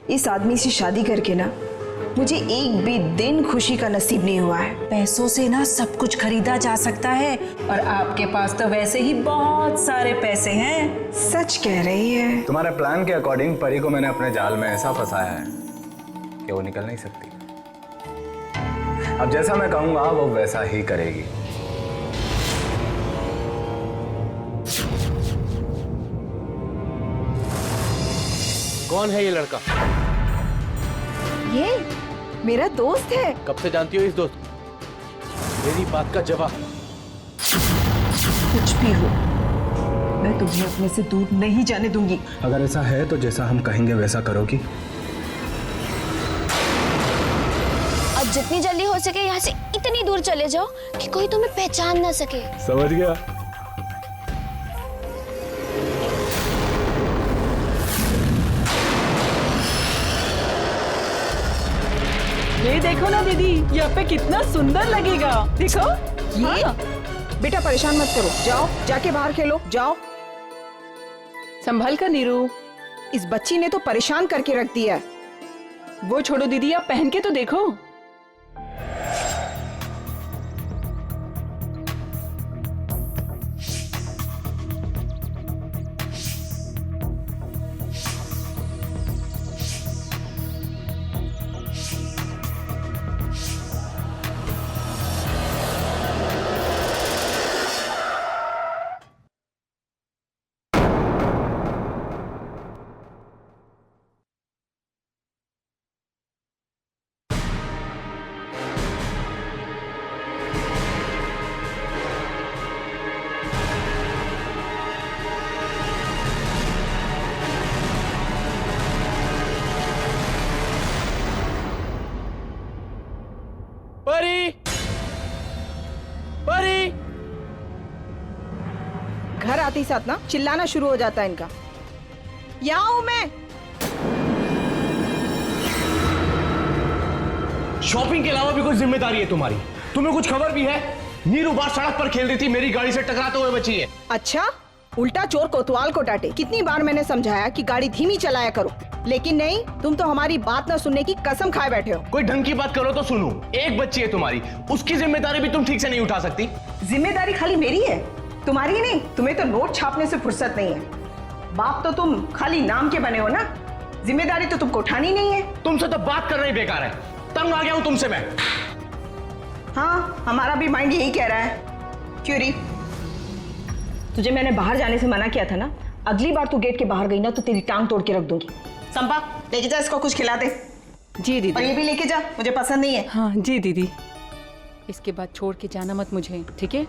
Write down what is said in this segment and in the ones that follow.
इस आदमी से शादी करके ना मुझे एक भी दिन खुशी का नसीब नहीं हुआ है। पैसों से ना सब कुछ खरीदा जा सकता है और आपके पास तो वैसे ही बहुत सारे पैसे हैं। सच कह रही है। तुम्हारे प्लान के अकॉर्डिंग परी को मैंने अपने जाल में ऐसा फंसाया है कि वो निकल नहीं सकती। अब जैसा मैं कहूंगा वो वैसा ही करेगी। कौन है ये लड़का? ये मेरा दोस्त है। कब से जानती हो इस दोस्त? मेरी बात का जवाब। कुछ भी हो, मैं तुम्हें अपने से दूर नहीं जाने दूंगी। अगर ऐसा है तो जैसा हम कहेंगे वैसा करोगी। अब जितनी जल्दी हो सके यहाँ से इतनी दूर चले जाओ कि कोई तुम्हें पहचान ना सके। समझ गया। ये देखो ना दीदी, यहाँ पे कितना सुंदर लगेगा। देखो ये हाँ। बेटा परेशान मत करो, जाओ जाके बाहर खेलो, जाओ। संभल कर नीरू। इस बच्ची ने तो परेशान करके रख दिया। वो छोड़ो दीदी, आप पहन के तो देखो। परी! परी! घर आते ही साथ ना चिल्लाना शुरू हो जाता है इनका। यहाँ हूं मैं। शॉपिंग के अलावा भी कोई जिम्मेदारी है तुम्हारी? तुम्हें कुछ खबर भी है? नीरू बाहर सड़क पर खेल रही थी, मेरी गाड़ी से टकराते हुए बची है। अच्छा, उल्टा चोर कोतवाल को डांटे। कितनी बार मैंने समझाया कि गाड़ी धीमी चलाया करो, लेकिन नहीं, तुम तो हमारी बात न सुनने की कसम खाए बैठे हो। कोई ढंग की बात करो तो सुनो। एक बच्ची है तुम्हारी, उसकी जिम्मेदारी भी तुम ठीक से नहीं उठा सकती। जिम्मेदारी खाली मेरी है, तुम्हारी नहीं। तुम्हें तो नोट छापने से फुर्सत नहीं है। बाप तो तुम खाली नाम के बने हो ना, जिम्मेदारी तो तुमको उठानी नहीं है। तुमसे तो बात करना ही बेकार है। तंग आ गया हूं तुमसे मैं। हाँ, हमारा भी माइंड यही कह रहा है। क्यों री, तुझे मैंने बाहर जाने से मना किया था ना। अगली बार तू गेट के बाहर गई ना तो तेरी टांग तोड़ के रख दूंगी। संपा, लेके जा इसको, कुछ खिला दे। जी दीदी। और ये भी लेके जा, मुझे पसंद नहीं है। हाँ जी दीदी। इसके बाद छोड़ के जाना मत मुझे, ठीक है?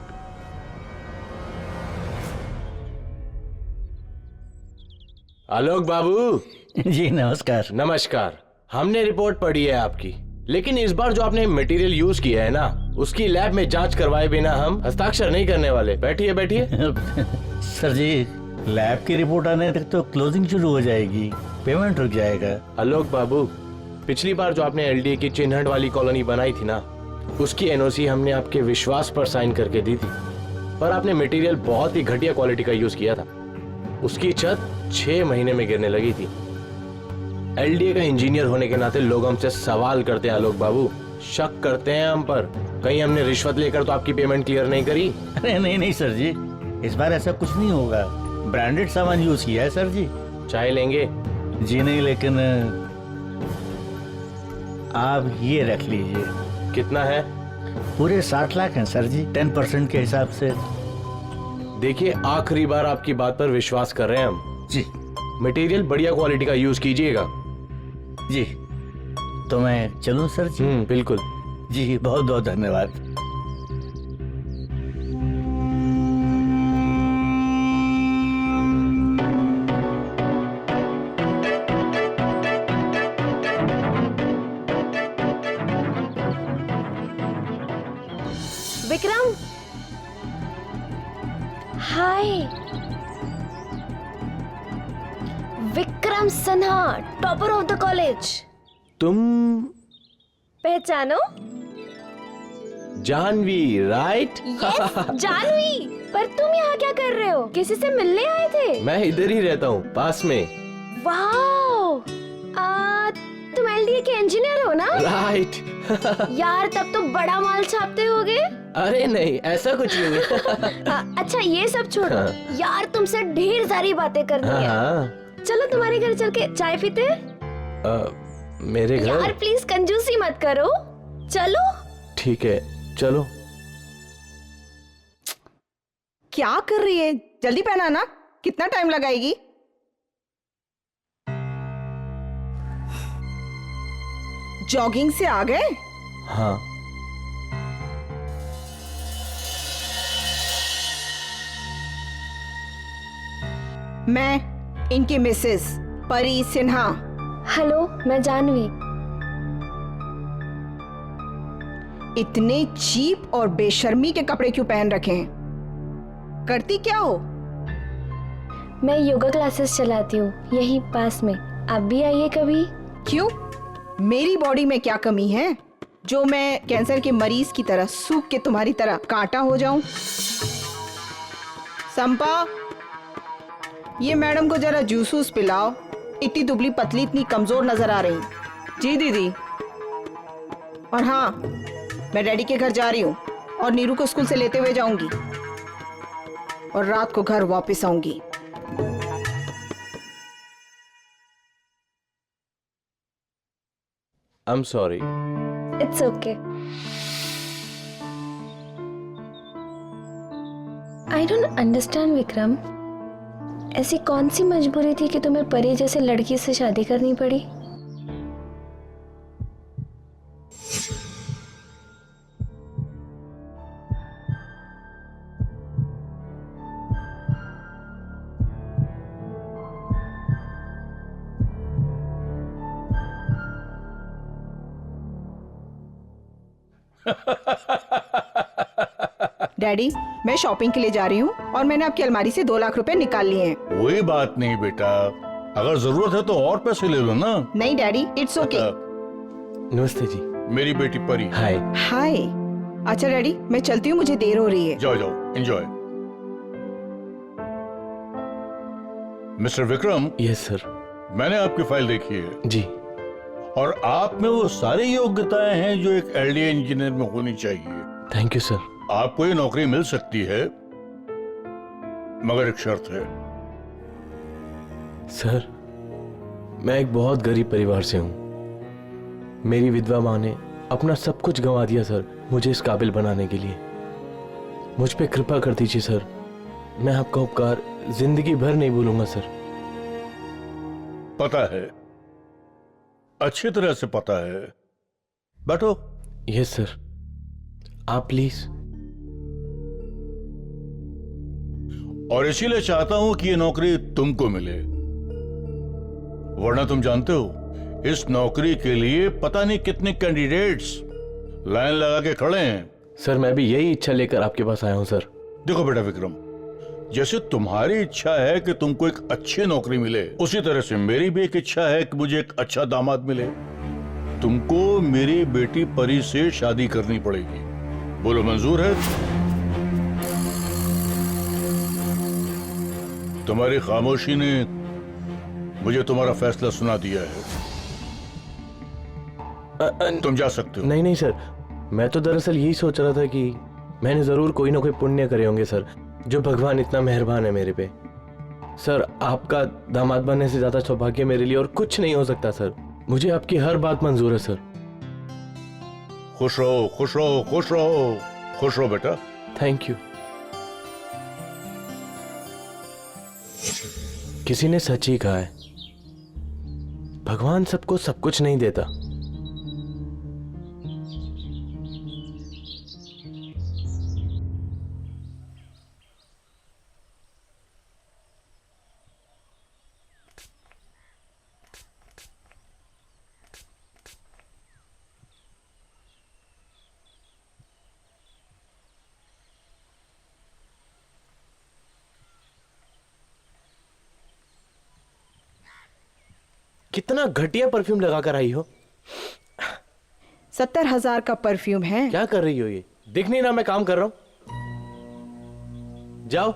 आलोक बाबू। जी नमस्कार। नमस्कार। हमने रिपोर्ट पढ़ी है आपकी, लेकिन इस बार जो आपने मटेरियल यूज किया है ना, उसकी लैब में जांच करवाए बिना हम हस्ताक्षर नहीं करने वाले। बैठिए बैठिए। सर जी, लैब की रिपोर्ट आने तक तो क्लोजिंग शुरू हो जाएगी, पेमेंट रुक जाएगा। आलोक बाबू, पिछली बार जो आपने एलडीए की चिन्हट वाली कॉलोनी बनाई थी ना, उसकी एनओसी हमने आपके विश्वास पर साइन करके दी थी, पर आपने मटेरियल बहुत ही घटिया क्वालिटी का यूज किया था। उसकी छत 6 महीने में गिरने लगी थी। एलडीए का इंजीनियर होने के नाते लोग हमसे सवाल करते हैं आलोक बाबू, शक करते हैं हम पर। कहीं हमने रिश्वत लेकर तो आपकी पेमेंट क्लियर नहीं करी? अरे नहीं नहीं सर जी, इस बार ऐसा कुछ नहीं होगा। ब्रांडेड सामान यूज किया है सर जी। चाय लेंगे? जी नहीं, लेकिन आप ये रख लीजिए। कितना है? पूरे 60 लाख हैं सर जी, 10% के हिसाब से। देखिए, आखिरी बार आपकी बात पर विश्वास कर रहे हैं हम जी। मटेरियल बढ़िया क्वालिटी का यूज कीजिएगा। जी, तो मैं चलूं सर जी? बिल्कुल जी, बहुत बहुत धन्यवाद। Vikram, hi. Vikram Sinha, topper of the college. तुम पहचानो? जानवी, राइट? यस, जानवी। पर तुम यहाँ क्या कर रहे हो? किसी से मिलने आए थे? मैं इधर ही रहता हूँ, पास में। वाओ, एलडीए के इंजीनियर हो ना? राइट। यार तब तो बड़ा माल छापते होगे। अरे नहीं, ऐसा कुछ नहीं है। अच्छा ये सब छोड़ो, यार तुमसे ढेर सारी बातें करनी है। हाँ। चलो तुम्हारे घर चल के चाय पीते हैं। मेरे घर? यार प्लीज कंजूसी मत करो, चलो। ठीक है चलो। क्या कर रही है? जल्दी पहना ना, कितना टाइम लगाएगी? जॉगिंग से आ गए? हाँ। मैं इनकी मिसेस परी सिन्हा। हेलो, मैं जानवी। इतने चीप और बेशर्मी के कपड़े क्यों पहन रखे हैं? करती क्या हो? मैं योगा क्लासेस चलाती हूँ यहीं पास में, आप भी आइए कभी। क्यों? मेरी बॉडी में क्या कमी है जो मैं कैंसर के मरीज की तरह सूख के तुम्हारी तरह कांटा हो जाऊं? संपा, ये मैडम को जरा जूस पिलाओ, इतनी दुबली पतली इतनी कमजोर नजर आ रही। जी दीदी। और हाँ, मैं डैडी के घर जा रही हूँ और नीरू को स्कूल से लेते हुए जाऊंगी और रात को घर वापस आऊंगी। I'm sorry. It's okay. I don't understand Vikram, ऐसी कौन सी मजबूरी थी कि तुम्हें परी जैसे लड़की से शादी करनी पड़ी? डैडी, मैं शॉपिंग के लिए जा रही हूँ और मैंने आपकी अलमारी से 2 लाख रुपए निकाल लिए हैं। कोई बात नहीं बेटा, अगर जरूरत है तो और पैसे ले लो ना। नहीं डैडी, इट्स ओके। नमस्ते जी। मेरी बेटी परी। हाय। हाय। अच्छा डैडी, मैं चलती हूँ, मुझे देर हो रही है। जाओ जाओ, enjoy. Mister Vikram. Yes sir. मैंने आपकी फाइल देखी है जी। और आप में वो सारी योग्यताएं हैं जो एक एलडीए इंजीनियर में होनी चाहिए। Thank you sir. आपको ये नौकरी मिल सकती है, मगर एक शर्त है। सर, मैं एक बहुत गरीब परिवार से हूँ। मेरी विधवा माँ ने अपना सब कुछ गंवा दिया सर, मुझे इस काबिल बनाने के लिए। मुझ पे कृपा कर दीजिए सर, मैं आपका उपकार जिंदगी भर नहीं भूलूंगा सर। पता है, अच्छी तरह से पता है। बैठो। यस सर, आप प्लीज। और इसीलिए चाहता हूं कि ये नौकरी तुमको मिले, वरना तुम जानते हो इस नौकरी के लिए पता नहीं कितने कैंडिडेट्स लाइन लगा के खड़े हैं। सर, मैं भी यही इच्छा लेकर आपके पास आया हूं सर। देखो बेटा विक्रम, जैसे तुम्हारी इच्छा है कि तुमको एक अच्छी नौकरी मिले, उसी तरह से मेरी भी एक इच्छा है कि मुझे एक अच्छा दामाद मिले। तुमको मेरी बेटी परी से शादी करनी पड़ेगी। बोलो, मंजूर है? तुम्हारी खामोशी ने मुझे तुम्हारा फैसला सुना दिया है। तुम जा सकते हो। नहीं नहीं सर, मैं तो दरअसल यही सोच रहा था कि मैंने जरूर कोई ना कोई पुण्य करे होंगे सर, जो भगवान इतना मेहरबान है मेरे पे। सर, आपका दामाद बनने से ज्यादा सौभाग्य मेरे लिए और कुछ नहीं हो सकता सर। मुझे आपकी हर बात मंजूर है सर। खुश रहो, खुश रहो, खुश रहो, खुश रहो बेटा। Thank you. किसी ने सच ही कहा है, भगवान सबको सब कुछ नहीं देता। कितना घटिया परफ्यूम लगा कर आई हो। 70,000 का परफ्यूम है। क्या कर रही हो ये? दिख नहीं रहा मैं काम कर रहा हूं? जाओ।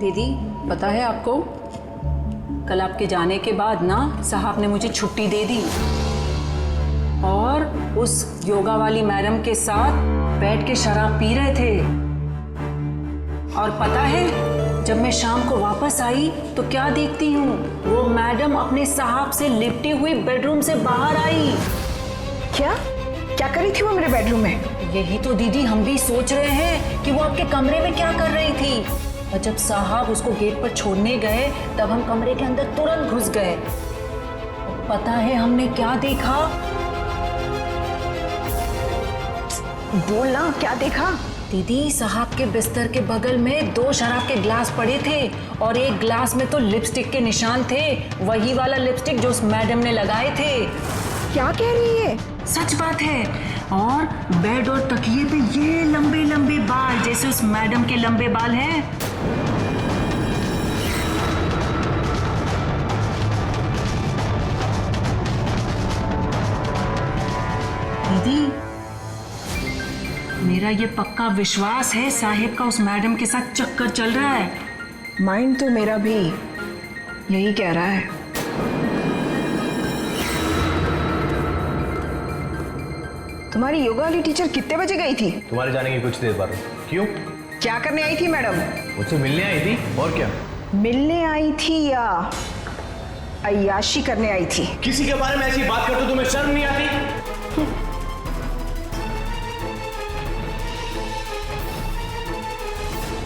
दीदी पता है आपको, कल आपके जाने के बाद ना साहब ने मुझे छुट्टी दे दी और उस योगा वाली मैडम के साथ बैठ के शराब पी रहे थे। और पता है, जब मैं शाम को वापस आई तो क्या देखती हूँ, वो मैडम अपने साहब से लिपटी हुई बेडरूम से बाहर आई। क्या क्या करी थी वो मेरे बेडरूम में? यही तो दीदी हम भी सोच रहे हैं कि वो आपके कमरे में क्या कर रही थी। और जब साहब उसको गेट पर छोड़ने गए तब हम कमरे के अंदर तुरंत घुस गए। पता है हमने क्या देखा? बोलना, क्या देखा? दीदी, साहब के बिस्तर के बगल में 2 शराब के ग्लास पड़े थे और एक ग्लास में तो लिपस्टिक के निशान थे, वही वाला लिपस्टिक जो उस मैडम ने लगाए थे। क्या कह रही है? सच बात है। और बेड और तकिए पे ये लंबे लंबे बाल, जैसे उस मैडम के लंबे बाल हैं। दीदी, मेरा ये पक्का विश्वास है साहिब का उस मैडम के साथ चक्कर चल रहा है। माइंड तो मेरा भी यही कह रहा है। तुम्हारी योगा वाली टीचर कितने बजे गई थी? तुम्हारे जाने की कुछ देर बाद। क्यों? क्या करने आई थी मैडम? मुझसे मिलने आई थी, और क्या? मिलने आई थी या अय्याशी करने आई थी? किसी के बारे में ऐसी बात करते हो तुम्हें शर्म नहीं आती?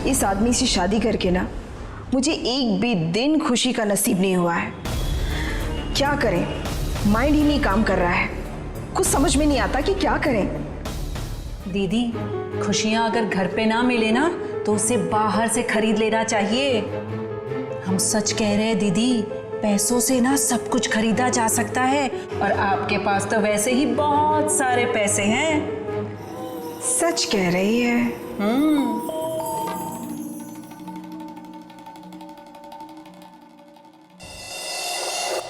इस आदमी से शादी करके ना मुझे एक भी दिन खुशी का नसीब नहीं हुआ है। क्या करें, माइंड ही नहीं काम कर रहा है, कुछ समझ में नहीं आता कि क्या करें। दीदी, खुशियां अगर घर पे ना मिले ना तो उसे बाहर से खरीद लेना चाहिए। हम सच कह रहे हैं दीदी, पैसों से ना सब कुछ खरीदा जा सकता है और आपके पास तो वैसे ही बहुत सारे पैसे हैं। सच कह रही है।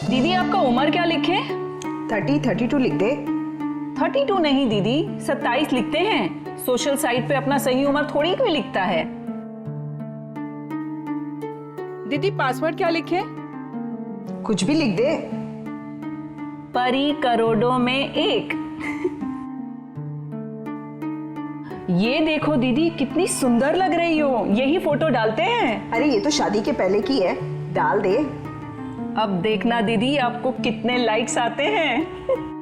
दीदी, आपका उम्र क्या लिखे? 32 लिख दे। 32 नहीं दीदी, 27 लिखते हैं। सोशल साइट पे अपना सही उम्र थोड़ी कोई लिखता है। दीदी, पासवर्ड क्या लिखे? कुछ भी लिख दे। परी करोड़ों में एक। ये देखो दीदी, कितनी सुंदर लग रही हो। यही फोटो डालते हैं। अरे ये तो शादी के पहले की है, डाल दे। अब देखना दीदी, आपको कितने लाइक्स आते हैं।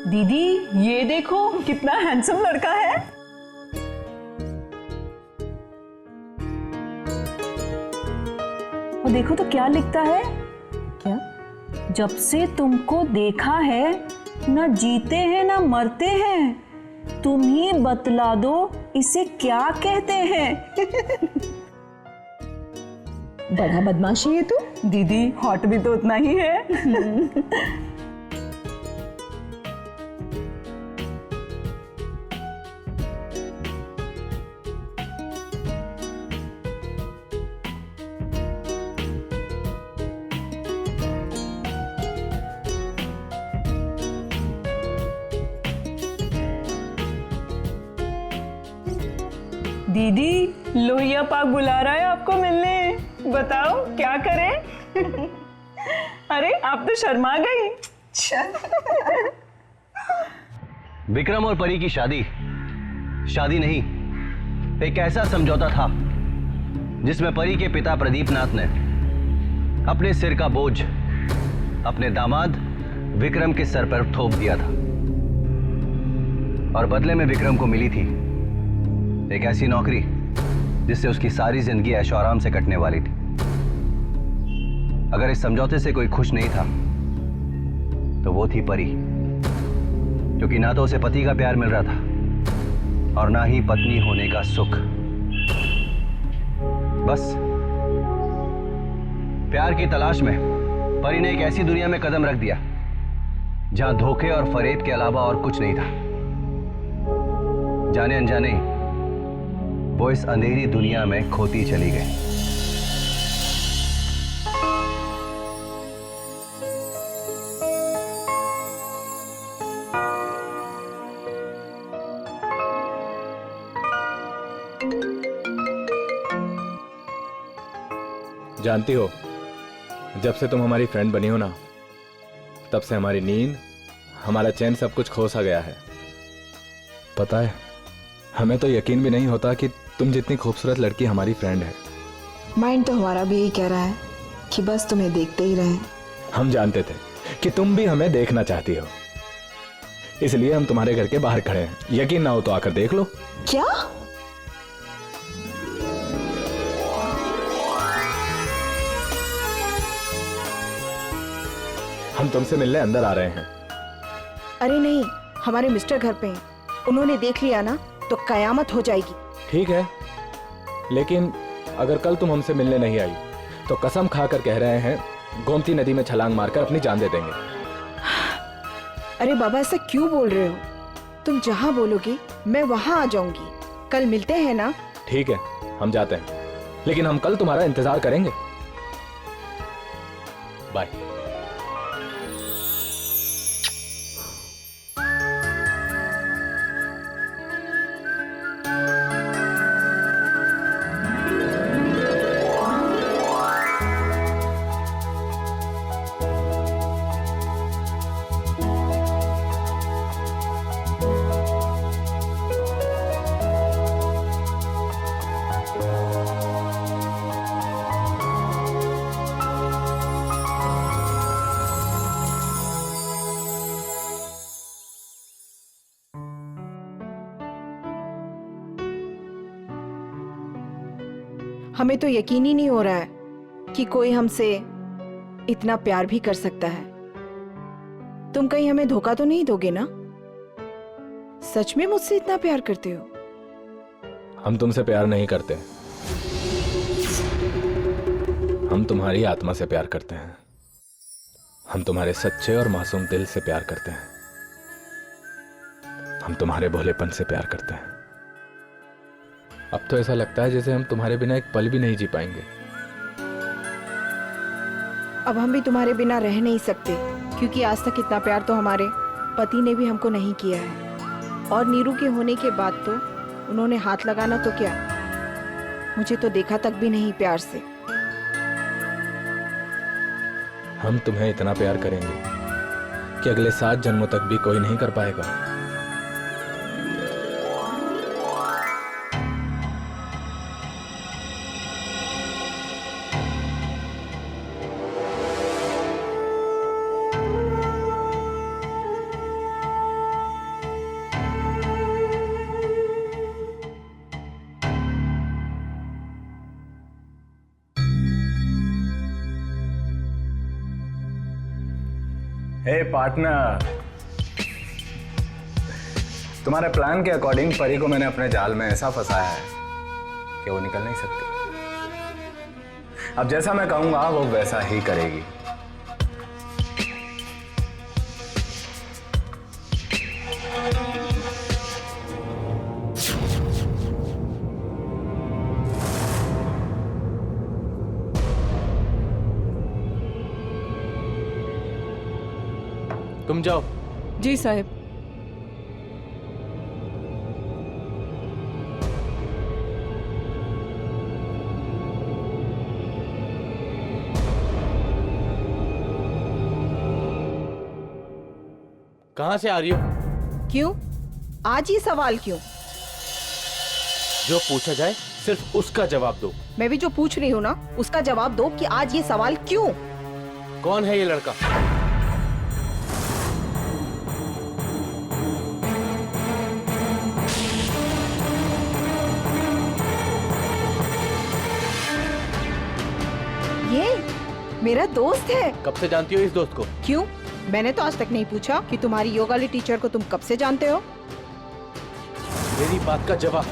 दीदी, ये देखो कितना हैंडसम लड़का है। और देखो तो क्या लिखता है। क्या? जब से तुमको देखा है, ना जीते हैं ना मरते हैं, तुम ही बतला दो इसे क्या कहते हैं। बड़ा बदमाशी है तू। दीदी, हॉट भी तो उतना ही है। दीदी, लोहिया पाक बुला रहा है आपको मिलने। बताओ क्या करें। अरे आप तो शर्मा गई। विक्रम और परी की शादी नहीं, एक ऐसा समझौता था जिसमें परी के पिता प्रदीप नाथ ने अपने सिर का बोझ अपने दामाद विक्रम के सर पर थोप दिया था और बदले में विक्रम को मिली थी एक ऐसी नौकरी जिससे उसकी सारी जिंदगी ऐशो आराम से कटने वाली थी। अगर इस समझौते से कोई खुश नहीं था तो वो थी परी, क्योंकि ना तो उसे पति का प्यार मिल रहा था और ना ही पत्नी होने का सुख। बस प्यार की तलाश में परी ने एक ऐसी दुनिया में कदम रख दिया जहां धोखे और फरेब के अलावा और कुछ नहीं था। जाने अनजाने वो इस अंधेरी दुनिया में खोती चली गई। जानती हो, जब से तुम हमारी फ्रेंड बनी हो ना, तब से हमारी नींद, हमारा चैन, सब कुछ खो सा गया है। पता है, हमें तो यकीन भी नहीं होता कि तुम जितनी खूबसूरत लड़की हमारी फ्रेंड है। माइंड तो हमारा भी यही कह रहा है कि बस तुम्हें देखते ही रहें। हम जानते थे कि तुम भी हमें देखना चाहती हो, इसलिए हम तुम्हारे घर के बाहर खड़े हैं। यकीन ना हो तो आकर देख लो। क्या? हम तुमसे मिलने अंदर आ रहे हैं। अरे नहीं, हमारे मिस्टर घर पे हैं। उन्होंने देख लिया ना तो कयामत हो जाएगी। ठीक है, लेकिन अगर कल तुम हमसे मिलने नहीं आई तो कसम खाकर कह रहे हैं गोमती नदी में छलांग मारकर अपनी जान दे देंगे। अरे बाबा, ऐसा क्यों बोल रहे हो? तुम जहाँ बोलोगी मैं वहाँ आ जाऊंगी। कल मिलते हैं ना? ठीक है, हम जाते हैं, लेकिन हम कल तुम्हारा इंतजार करेंगे। बाय। हमें तो यकीन ही नहीं हो रहा है कि कोई हमसे इतना प्यार भी कर सकता है। तुम कहीं हमें धोखा तो नहीं दोगे ना? सच में मुझसे इतना प्यार करते हो? हम तुमसे प्यार नहीं करते, हम तुम्हारी आत्मा से प्यार करते हैं। हम तुम्हारे सच्चे और मासूम दिल से प्यार करते हैं। हम तुम्हारे भोलेपन से प्यार करते हैं। अब तो ऐसा लगता है जैसे हम तुम्हारे बिना एक पल भी नहीं जी पाएंगे। अब हम भी तुम्हारे बिना रह नहीं सकते, क्योंकि आज तक इतना प्यार तो हमारे पति ने भी हमको नहीं किया है। और नीरू के होने के बाद तो उन्होंने हाथ लगाना तो क्या, मुझे तो देखा तक भी नहीं प्यार से। हम तुम्हें इतना प्यार करेंगे कि अगले 7 जन्मों तक भी कोई नहीं कर पाएगा। हे पार्टनर, तुम्हारे प्लान के अकॉर्डिंग परी को मैंने अपने जाल में ऐसा फंसाया है कि वो निकल नहीं सकती। अब जैसा मैं कहूंगा वो वैसा ही करेगी। तुम जाओ। जी साहब। कहां से आ रही हो? क्यों? आज ये सवाल क्यों? जो पूछा जाए सिर्फ उसका जवाब दो। मैं भी जो पूछ रही हूँ ना उसका जवाब दो कि आज ये सवाल क्यों? कौन है ये लड़का? ये मेरा दोस्त है। कब से जानती हो इस दोस्त को? क्यों? मैंने तो आज तक नहीं पूछा कि तुम्हारी योगा वाली टीचर को तुम कब से जानते हो। मेरी बात का जवाब।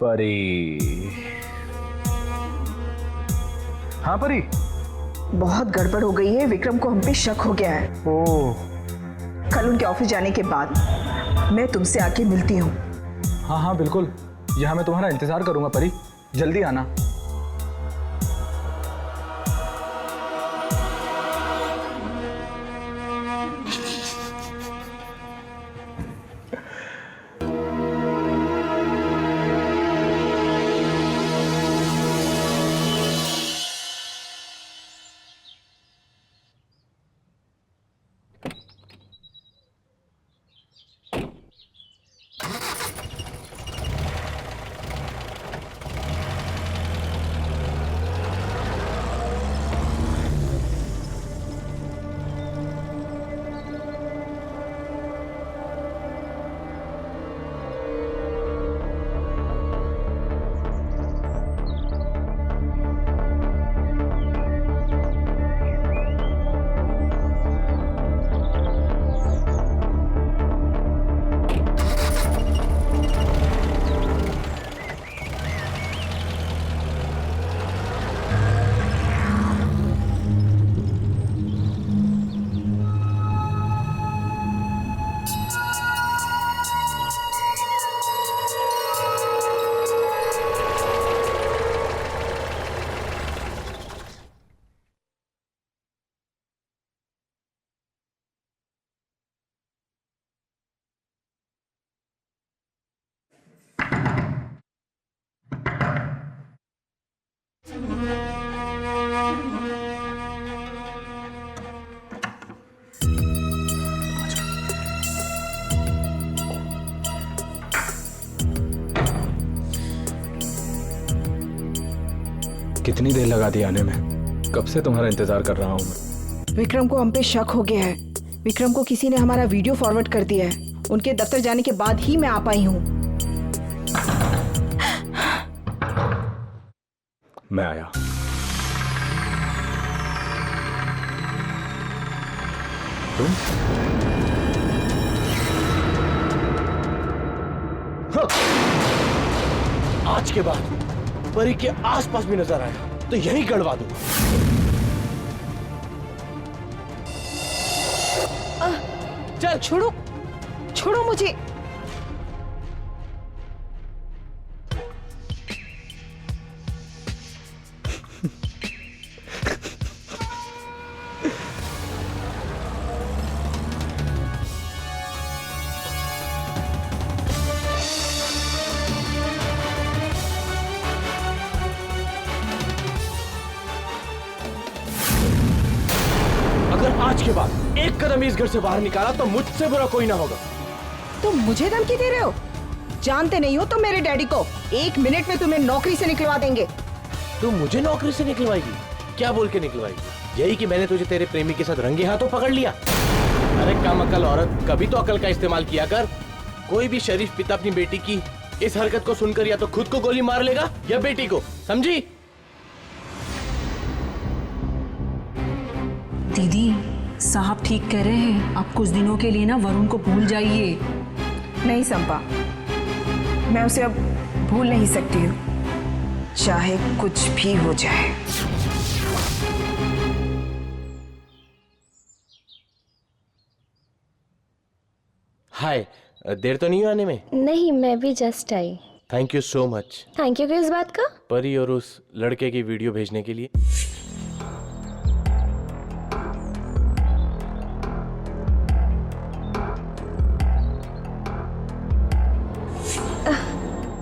परी। हाँ परी। बहुत गड़बड़ हो गई है, विक्रम को हम पे शक हो गया है। ओह। कल उनके ऑफिस जाने के बाद मैं तुमसे आके मिलती हूँ। हाँ हाँ बिल्कुल, यहाँ मैं तुम्हारा इंतजार करूंगा परी, जल्दी आना। कितनी देर लगा दी आने में, कब से तुम्हारा इंतजार कर रहा हूं मैं। विक्रम को हम पे शक हो गया है। विक्रम को किसी ने हमारा वीडियो फॉरवर्ड कर दिया है। उनके दफ्तर जाने के बाद ही मैं आ पाई हूँ। मैं आया। तुम? आज के बाद परी के आसपास भी नजर आया तो यही गड़वा दूंगा। चल छोड़ो, छोड़ो मुझे। आज के बाद एक कदम इस घर से बाहर निकाला तो मुझसे बुरा कोई ना होगा। तुम मुझे धमकी दे रहे हो? जानते नहीं हो तुम मेरे डैडी को। 1 मिनट में तुम्हें नौकरी से निकलवा देंगे। तू मुझे नौकरी से निकलवाएगी? क्या बोल के निकलवाएगी? यही कि मैंने तुझे तेरे प्रेमी के साथ रंगे हाथों पकड़ लिया? अरे कम अकल औरत, कभी तो अकल का इस्तेमाल किया कर। कोई भी शरीफ पिता अपनी बेटी की इस हरकत को सुनकर या तो खुद को गोली मार लेगा या बेटी को, समझी? दीदी, साहब ठीक कह रहे हैं, आप कुछ दिनों के लिए ना वरुण को भूल जाइए। नहीं संपा, मैं उसे अब भूल नहीं सकती हूँ, चाहे कुछ भी हो जाए। हाय, देर तो नहीं हुई आने में? नहीं, मैं भी just I. Thank you so much. Thank you किस बात का? परी और उस लड़के की वीडियो भेजने के लिए।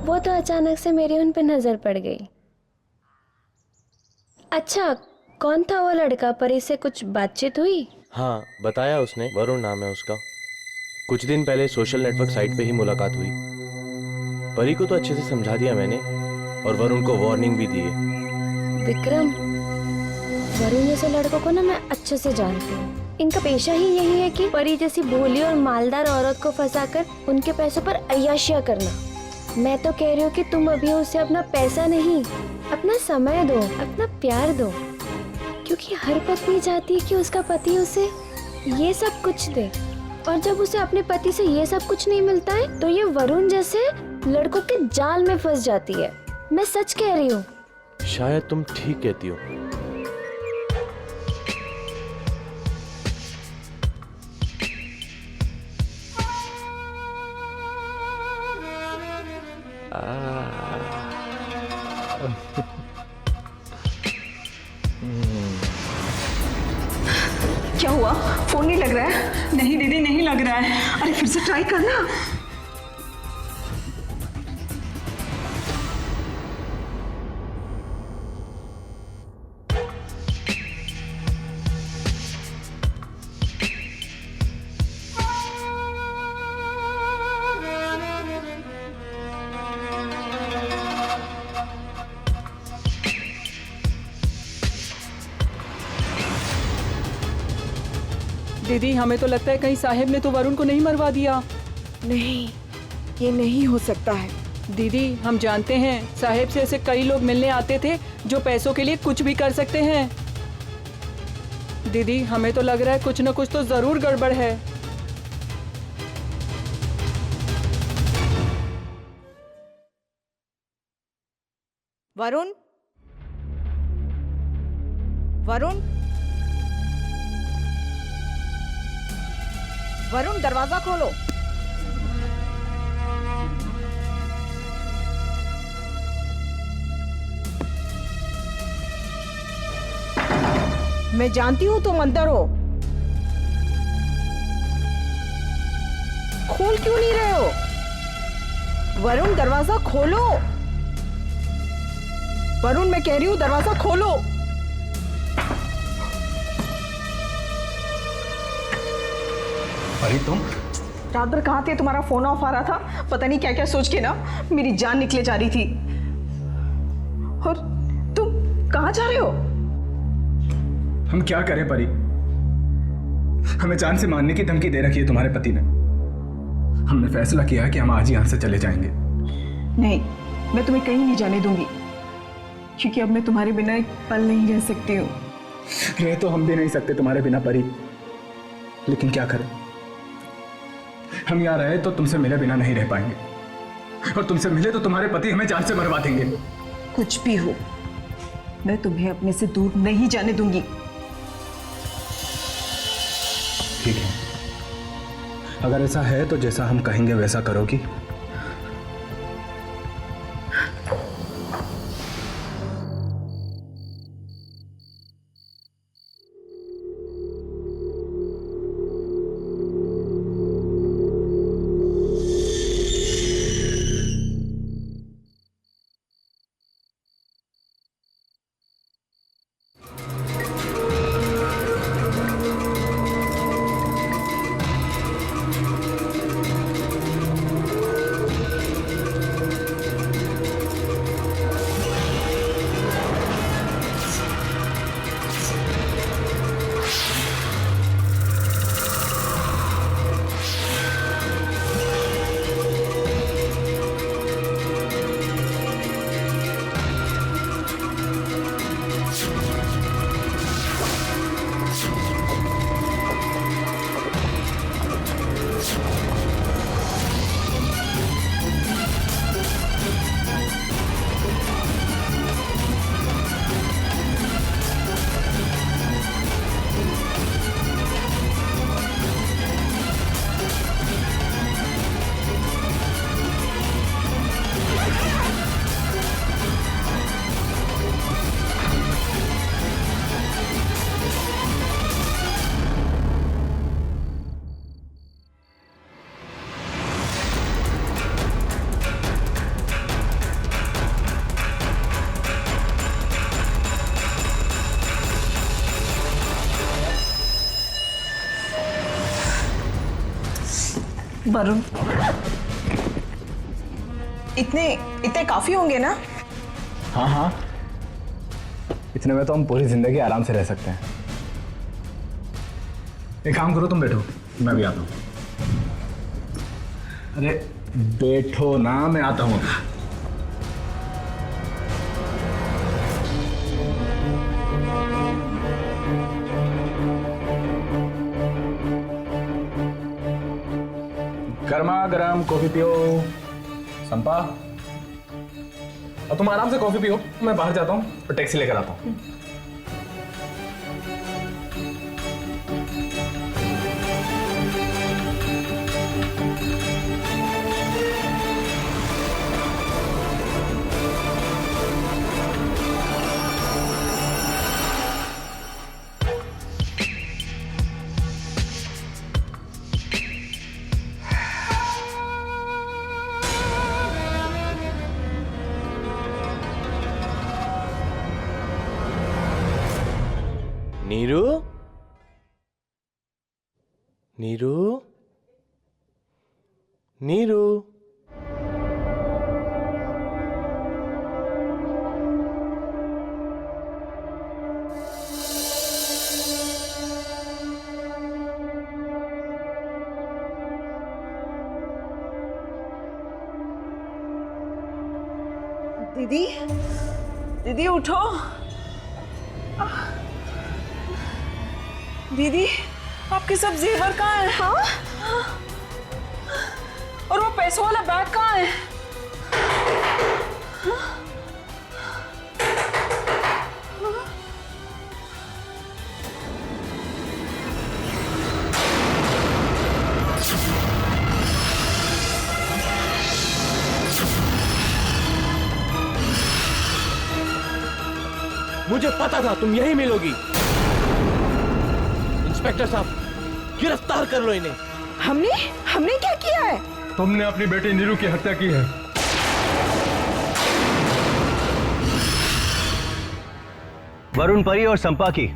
वो तो अचानक से मेरी उन पे नजर पड़ गई। अच्छा, कौन था वो लड़का? परी से कुछ बातचीत हुई? हाँ, बताया उसने, वरुण नाम है उसका। कुछ दिन पहले सोशल नेटवर्क साइट पे ही मुलाकात हुई। परी को तो अच्छे से समझा दिया मैंने और वरुण को वार्निंग भी दी है। विक्रम, वरुण जैसे लड़कों को ना मैं अच्छे से जानती हूँ। इनका पेशा ही यही है कि परी जैसी भोली और मालदार औरत को फंसाकर उनके पैसों पर अय्याशियां करना। मैं तो कह रही हूँ कि तुम अभी उसे अपना पैसा नहीं, अपना समय दो, अपना प्यार दो, क्योंकि हर पत्नी चाहती है कि उसका पति उसे ये सब कुछ दे। और जब उसे अपने पति से ये सब कुछ नहीं मिलता है तो ये वरुण जैसे लड़कों के जाल में फंस जाती है। मैं सच कह रही हूँ। शायद तुम ठीक कहती हो। क्या हुआ? फोन नहीं लग रहा है? नहीं दीदी, नहीं लग रहा है। अरे फिर से ट्राई करना। दीदी हमें तो लगता है कहीं साहेब ने तो वरुण को नहीं मरवा दिया। नहीं, ये नहीं हो सकता है। दीदी हम जानते हैं साहेब से ऐसे कई लोग मिलने आते थे जो पैसों के लिए कुछ भी कर सकते हैं। दीदी हमें तो लग रहा है कुछ न कुछ तो जरूर गड़बड़ है। वरुण, वरुण, वरुण दरवाजा खोलो। मैं जानती हूं तुम अंदर हो। खोल क्यों नहीं रहे हो? वरुण दरवाजा खोलो। वरुण मैं कह रही हूं दरवाजा खोलो। परी तुम रात भर कहाँ थे? तुम्हारा फोन ऑफ आ रहा था, पता नहीं क्या क्या सोच के ना मेरी जान निकले जा रही थी। और तुम कहाँ जा रहे हो? हम क्या करें परी? हमें जान से मारने की धमकी दे रखी है तुम्हारे पति ने। हमने फैसला किया है कि हम आज ही यहाँ से चले जाएंगे। नहीं, मैं तुम्हें कहीं नहीं जाने दूंगी, क्योंकि अब मैं तुम्हारे बिना एक पल नहीं रह सकती हूँ। रह तो हम भी नहीं सकते तुम्हारे बिना परी, लेकिन क्या करें? हम यहाँ रहे तो तुमसे मिले बिना नहीं रह पाएंगे, और तुमसे मिले तो तुम्हारे पति हमें जान से मरवा देंगे। कुछ भी हो, मैं तुम्हें अपने से दूर नहीं जाने दूंगी। ठीक है, अगर ऐसा है तो जैसा हम कहेंगे वैसा करोगी? वरुण, इतने इतने काफी होंगे ना? हाँ हाँ, इतने में तो हम पूरी जिंदगी आराम से रह सकते हैं। एक काम करो, तुम बैठो, मैं भी आता हूँ। अरे बैठो ना, मैं आता हूँ। गर्मा गर्म कॉफी पियो, संपा, और तुम आराम से कॉफी पियो, मैं बाहर जाता हूँ और टैक्सी लेकर आता हूँ। नीरू, नीरू, नीरू। दीदी, दीदी उठो। दीदी, आपके सब जेवर कहाँ हैं? हाँ? और वो पैसों वाला बैग कहाँ है? मुझे पता था तुम यही मिलोगी। इंस्पेक्टर साहब, गिरफ्तार कर लो इन्हें। हमने क्या किया है? तुमने अपनी बेटी नीरू की हत्या की है। वरुण, परी और संपा की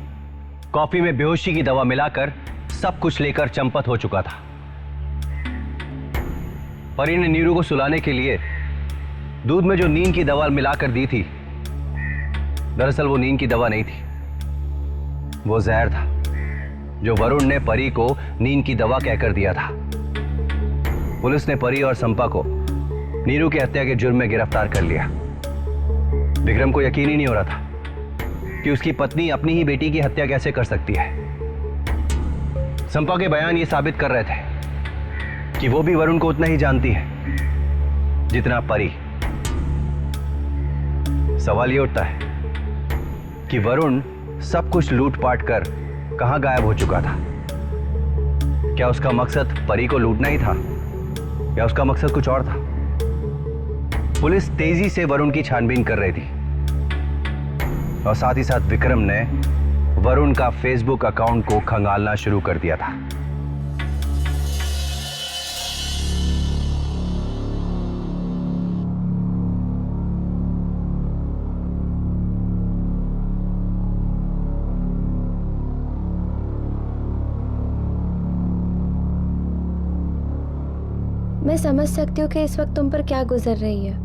कॉफी में बेहोशी की दवा मिलाकर सब कुछ लेकर चंपत हो चुका था। परी ने नीरू को सुलाने के लिए दूध में जो नींद की दवा मिलाकर दी थी, दरअसल वो नींद की दवा नहीं थी, वो जहर था जो वरुण ने परी को नींद की दवा कहकर दिया था। पुलिस ने परी और संपा को नीरू की हत्या के जुर्म में गिरफ्तार कर लिया। विक्रम को यकीन ही नहीं हो रहा था कि उसकी पत्नी अपनी ही बेटी की हत्या कैसे कर सकती है। संपा के बयान ये साबित कर रहे थे कि वो भी वरुण को उतना ही जानती है जितना परी। सवाल ये उठता है कि वरुण सब कुछ लूटपाट कर कहां गायब हो चुका था। क्या उसका मकसद परी को लूटना ही था या उसका मकसद कुछ और था? पुलिस तेजी से वरुण की छानबीन कर रही थी और साथ ही साथ विक्रम ने वरुण का फेसबुक अकाउंट को खंगालना शुरू कर दिया था। मैं समझ सकती हूँ कि इस वक्त तुम पर क्या गुजर रही है।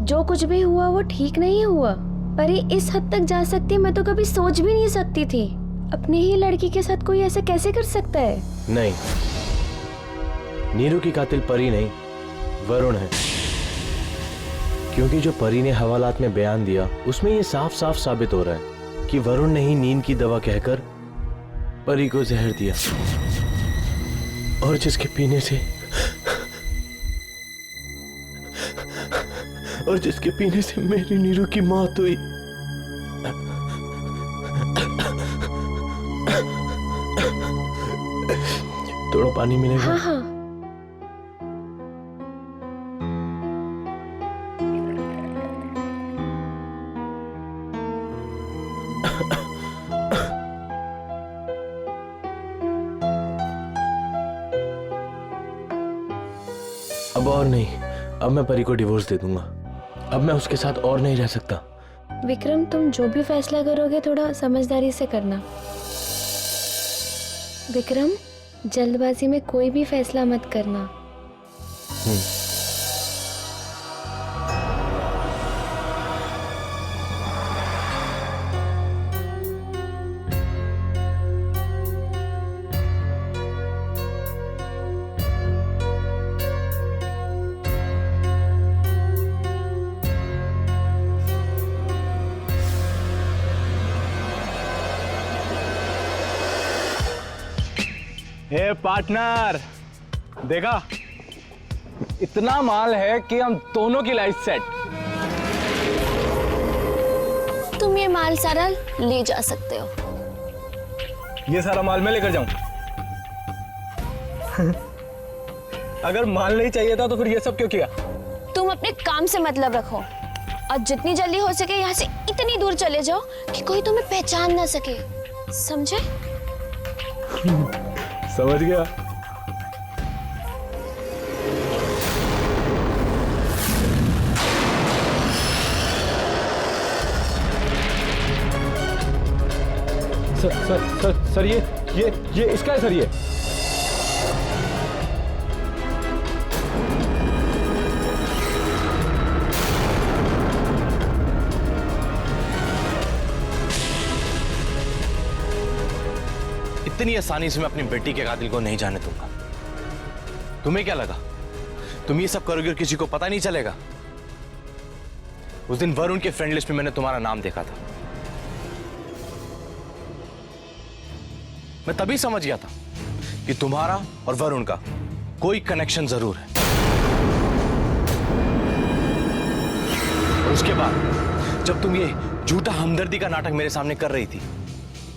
जो कुछ भी हुआ वो ठीक नहीं हुआ। परी इस हद तक जा सकती, मैं तो कभी सोच भी नहीं सकती थी। अपनी ही लड़की के साथ कोई ऐसे कैसे कर सकता है? नहीं, नीरू की कातिल परी नहीं, वरुण है। क्योंकि जो परी ने हवालात में बयान दिया उसमें ये साफ साफ साबित हो रहा है कि वरुण ने ही नींद की दवा कहकर परी को जहर दिया, और जिसके पीने से मेरी नीरू की मौत हुई। थोड़ा पानी मिलेगा? हाँ हाँ। अब और नहीं, अब मैं परी को डिवोर्स दे दूंगा। अब मैं उसके साथ और नहीं रह सकता। विक्रम, तुम जो भी फैसला करोगे थोड़ा समझदारी से करना। विक्रम, जल्दबाजी में कोई भी फैसला मत करना। हे पार्टनर, देखा इतना माल है कि हम दोनों की लाइफ सेट। तुम ये माल सारा ले जा सकते हो। ये सारा माल मैं लेकर जाऊं? अगर माल नहीं चाहिए था तो फिर ये सब क्यों किया? तुम अपने काम से मतलब रखो और जितनी जल्दी हो सके यहाँ से इतनी दूर चले जाओ कि कोई तुम्हें पहचान ना सके, समझे? समझ गया। सर ये इसका है सर। ये इतनी आसानी से मैं अपनी बेटी के कातिल को नहीं जाने दूंगा। तुम्हें क्या लगा तुम ये सब करोगे और किसी को पता नहीं चलेगा? उस दिन वरुण के फ्रेंड लिस्ट में मैंने तुम्हारा नाम देखा था। मैं तभी समझ गया था कि तुम्हारा और वरुण का कोई कनेक्शन जरूर है। और उसके बाद जब तुम ये झूठा हमदर्दी का नाटक मेरे सामने कर रही थी,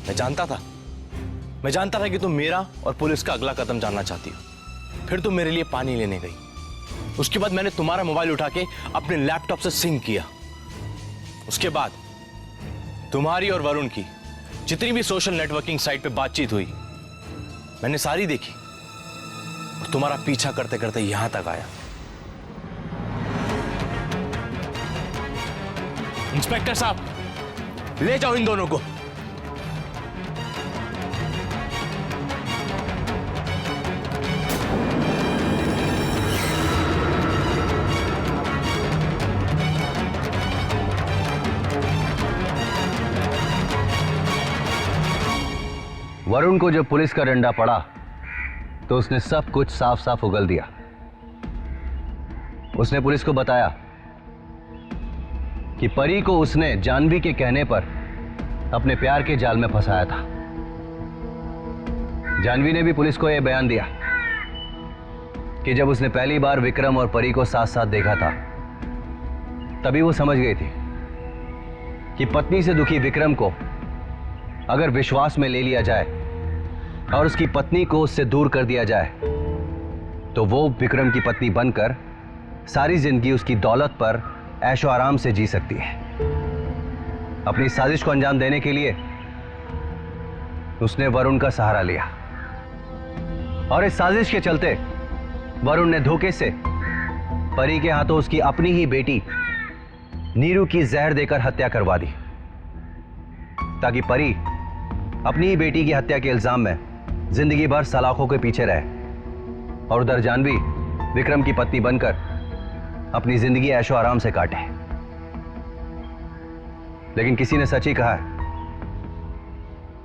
मैं जानता था कि तुम मेरा और पुलिस का अगला कदम जानना चाहती हो। फिर तुम मेरे लिए पानी लेने गई। उसके बाद मैंने तुम्हारा मोबाइल उठा के अपने लैपटॉप से सिंक किया। उसके बाद तुम्हारी और वरुण की जितनी भी सोशल नेटवर्किंग साइट पे बातचीत हुई मैंने सारी देखी और तुम्हारा पीछा करते करते यहां तक आया। इंस्पेक्टर साहब, ले जाओ इन दोनों को। वरुण को जब पुलिस का डंडा पड़ा तो उसने सब कुछ साफ साफ उगल दिया। उसने पुलिस को बताया कि परी को उसने जानवी के कहने पर अपने प्यार के जाल में फंसाया था। जानवी ने भी पुलिस को यह बयान दिया कि जब उसने पहली बार विक्रम और परी को साथ साथ देखा था तभी वो समझ गई थी कि पत्नी से दुखी विक्रम को अगर विश्वास में ले लिया जाए और उसकी पत्नी को उससे दूर कर दिया जाए तो वो विक्रम की पत्नी बनकर सारी जिंदगी उसकी दौलत पर ऐशो आराम से जी सकती है। अपनी साजिश को अंजाम देने के लिए उसने वरुण का सहारा लिया और इस साजिश के चलते वरुण ने धोखे से परी के हाथों उसकी अपनी ही बेटी नीरू की जहर देकर हत्या करवा दी ताकि परी अपनी ही बेटी की हत्या के इल्जाम में जिंदगी भर सलाखों के पीछे रहे और उधर जानवी विक्रम की पत्नी बनकर अपनी जिंदगी ऐशो आराम से काटे। लेकिन किसी ने सच ही कहा है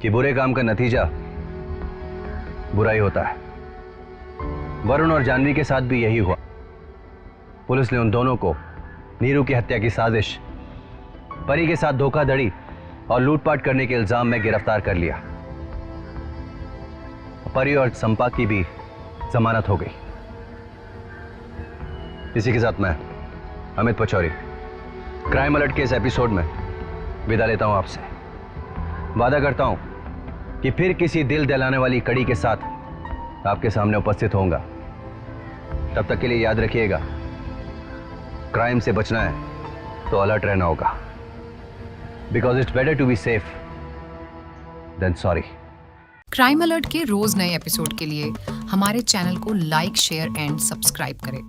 कि बुरे काम का नतीजा बुरा ही होता है। वरुण और जानवी के साथ भी यही हुआ। पुलिस ने उन दोनों को नीरू की हत्या की साजिश, परी के साथ धोखाधड़ी और लूटपाट करने के इल्जाम में गिरफ्तार कर लिया। परी और संपा की भी जमानत हो गई। इसी के साथ मैं अमित पचौरी क्राइम अलर्ट के इस एपिसोड में विदा लेता हूं आपसे। वादा करता हूं कि फिर किसी दिल दहलाने वाली कड़ी के साथ आपके सामने उपस्थित होऊंगा। तब तक के लिए याद रखिएगा, क्राइम से बचना है तो अलर्ट रहना होगा। Because it's better to be safe than sorry. Crime alert के रोज नए एपिसोड के लिए हमारे चैनल को लाइक, शेयर एंड सब्सक्राइब करें।